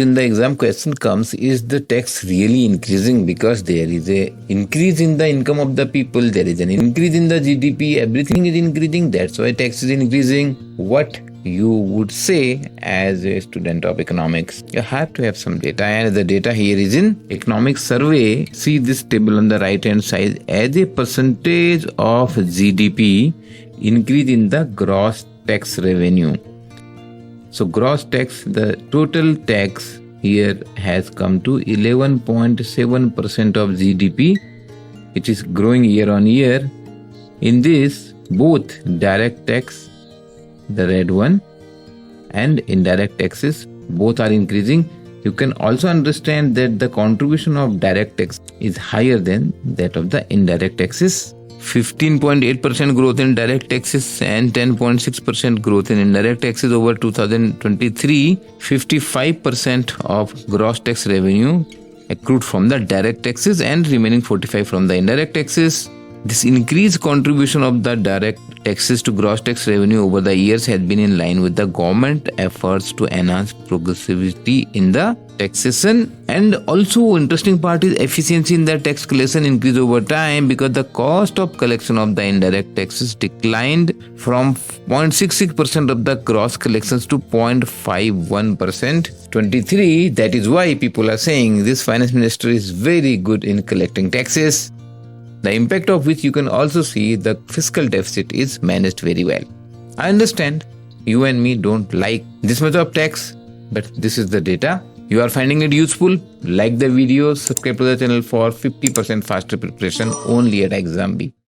In the exam question comes, is the tax really increasing? Because there is a increase in the income of the people, there is an increase in the GDP, everything is increasing, that's why tax is increasing. What you would say as a student of economics? You have to have some data, and the data here is in economic survey. See this table on the right hand side. As a percentage of GDP, increase in the gross tax revenue. So gross tax, the total tax here has come to 11.7% of GDP. It is growing year on year. In this, both direct tax, the red one, and indirect taxes, both are increasing. You can also understand that the contribution of direct tax is higher than that of the indirect taxes. 15.8% growth in direct taxes and 10.6% growth in indirect taxes over 2023. 55% of gross tax revenue accrued from the direct taxes and remaining 45% from the indirect taxes. This increased contribution of the direct taxes to gross tax revenue over the years has been in line with the government efforts to enhance progressivity in the taxation. And also interesting part is efficiency in the tax collection increased over time, because the cost of collection of the indirect taxes declined from 0.66% of the gross collections to 0.51% 23. That is why people are saying this finance minister is very good in collecting taxes. The impact of which you can also see the fiscal deficit is managed very well. I understand you and me don't like this much of tax, but this is the data. You are finding it useful? Like the video, subscribe to the channel for 50% faster preparation only at ixamBee.